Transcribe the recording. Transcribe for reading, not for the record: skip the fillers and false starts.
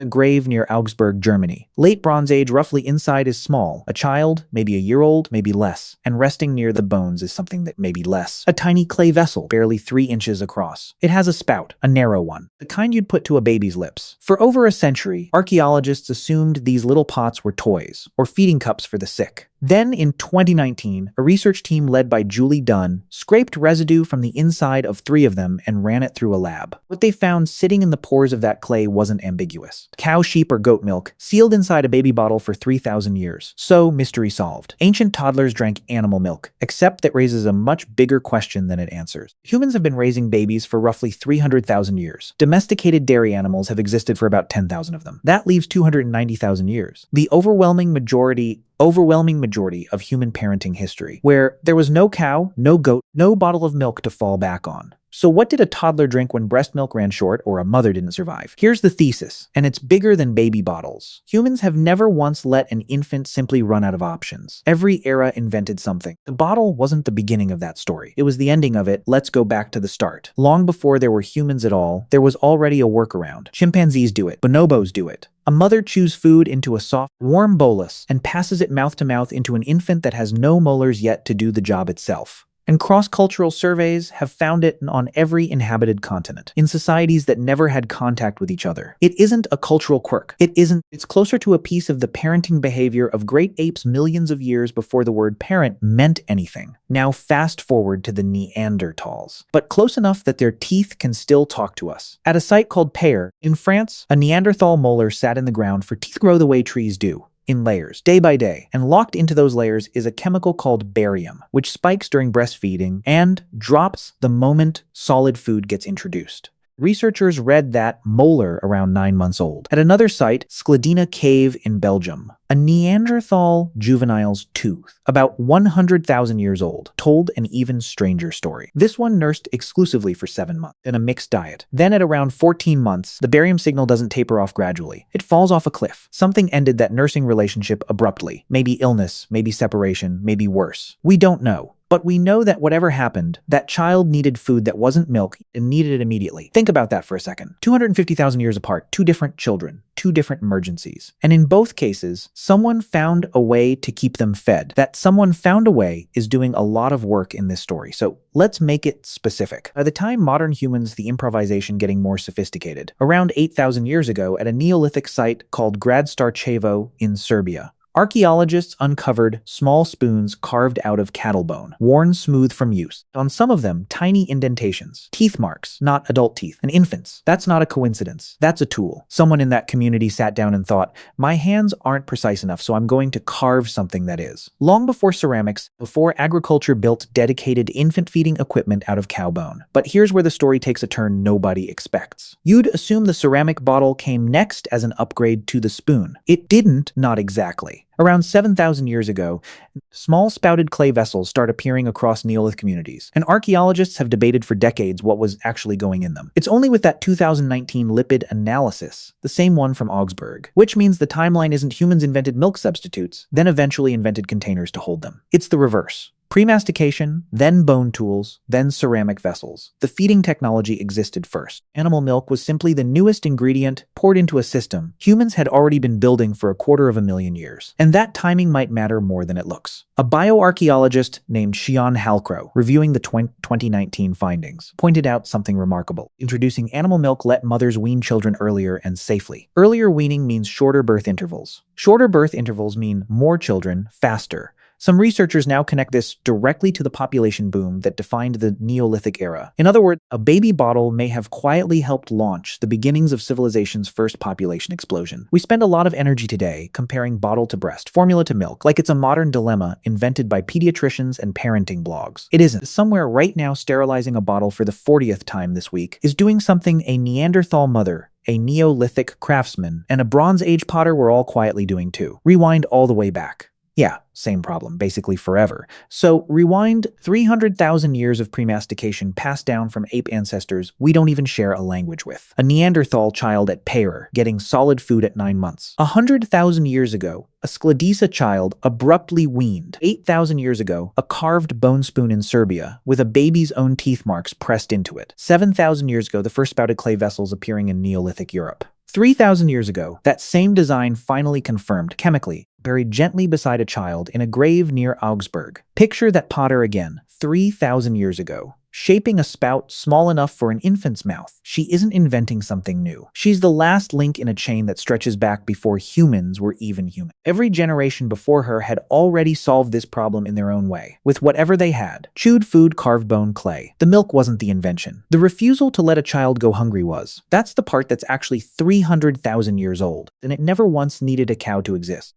A grave near Augsburg, Germany. Late Bronze Age, roughly inside is small. A child, maybe a year old, maybe less. And resting near the bones is something that may be less. A tiny clay vessel, barely 3 inches across. It has a spout, a narrow one, the kind you'd put to a baby's lips. For over a century, archaeologists assumed these little pots were toys, or feeding cups for the sick. Then, in 2019, a research team led by Julie Dunn scraped residue from the inside of 3 of them and ran it through a lab. What they found sitting in the pores of that clay wasn't ambiguous. Cow, sheep, or goat milk, sealed inside a baby bottle for 3,000 years. So, mystery solved. Ancient toddlers drank animal milk, except that raises a much bigger question than it answers. Humans have been raising babies for roughly 300,000 years. Domesticated dairy animals have existed for about 10,000 of them. That leaves 290,000 years. The overwhelming majority of human parenting history, where there was no cow, no goat, no bottle of milk to fall back on. So what did a toddler drink when breast milk ran short or a mother didn't survive? Here's the thesis, and it's bigger than baby bottles. Humans have never once let an infant simply run out of options. Every era invented something. The bottle wasn't the beginning of that story. It was the ending of it. Let's go back to the start. Long before there were humans at all, there was already a workaround. Chimpanzees do it. Bonobos do it. A mother chews food into a soft, warm bolus and passes it mouth to mouth into an infant that has no molars yet to do the job itself. And cross-cultural surveys have found it on every inhabited continent, in societies that never had contact with each other. It isn't a cultural quirk. It's closer to a piece of the parenting behavior of great apes millions of years before the word parent meant anything. Now fast forward to the Neanderthals, but close enough that their teeth can still talk to us. At a site called Payer, in France, a Neanderthal molar sat in the ground for teeth grow the way trees do, in layers, day by day, and locked into those layers is a chemical called barium, which spikes during breastfeeding and drops the moment solid food gets introduced. Researchers read that molar around 9 months old. At another site, Skladina Cave in Belgium, a Neanderthal juvenile's tooth, about 100,000 years old, told an even stranger story. This one nursed exclusively for 7 months in a mixed diet. Then at around 14 months, the barium signal doesn't taper off gradually. It falls off a cliff. Something ended that nursing relationship abruptly. Maybe illness, maybe separation, maybe worse. We don't know. But we know that whatever happened, that child needed food that wasn't milk and needed it immediately. Think about that for a second. 250,000 years apart, 2 different children, 2 different emergencies. And in both cases, someone found a way to keep them fed. That someone found a way is doing a lot of work in this story. So let's make it specific. By the time modern humans, the improvisation getting more sophisticated. Around 8,000 years ago at a Neolithic site called Grad Starčevo in Serbia, archaeologists uncovered small spoons carved out of cattle bone, worn smooth from use. On some of them, tiny indentations, teeth marks, not adult teeth, and infants. That's not a coincidence. That's a tool. Someone in that community sat down and thought, my hands aren't precise enough, so I'm going to carve something that is. Long before ceramics, before agriculture built dedicated infant feeding equipment out of cow bone. But here's where the story takes a turn nobody expects. You'd assume the ceramic bottle came next as an upgrade to the spoon. It didn't, not exactly. Around 7,000 years ago, small spouted clay vessels start appearing across Neolithic communities, and archaeologists have debated for decades what was actually going in them. It's only with that 2019 lipid analysis, the same one from Augsburg, which means the timeline isn't humans invented milk substitutes, then eventually invented containers to hold them. It's the reverse. Premastication, then bone tools, then ceramic vessels. The feeding technology existed first. Animal milk was simply the newest ingredient poured into a system humans had already been building for 250,000 years. And that timing might matter more than it looks. A bioarchaeologist named Xian Halcrow, reviewing the 2019 findings, pointed out something remarkable. Introducing animal milk let mothers wean children earlier and safely. Earlier weaning means shorter birth intervals. Shorter birth intervals mean more children, faster. Some researchers now connect this directly to the population boom that defined the Neolithic era. In other words, a baby bottle may have quietly helped launch the beginnings of civilization's first population explosion. We spend a lot of energy today comparing bottle to breast, formula to milk, like it's a modern dilemma invented by pediatricians and parenting blogs. It isn't. Somewhere right now sterilizing a bottle for the 40th time this week is doing something a Neanderthal mother, a Neolithic craftsman, and a Bronze Age potter were all quietly doing too. Rewind all the way back. Yeah, same problem, basically forever. So rewind 300,000 years of premastication passed down from ape ancestors we don't even share a language with. A Neanderthal child at Payer getting solid food at 9 months. 100,000 years ago, a Skladisa child abruptly weaned. 8,000 years ago, a carved bone spoon in Serbia with a baby's own teeth marks pressed into it. 7,000 years ago, the first spouted clay vessels appearing in Neolithic Europe. 3,000 years ago, that same design finally confirmed chemically, buried gently beside a child in a grave near Augsburg. Picture that potter again, 3,000 years ago, shaping a spout small enough for an infant's mouth. She isn't inventing something new. She's the last link in a chain that stretches back before humans were even human. Every generation before her had already solved this problem in their own way, with whatever they had. Chewed food, carved bone, clay. The milk wasn't the invention. The refusal to let a child go hungry was. That's the part that's actually 300,000 years old, and it never once needed a cow to exist.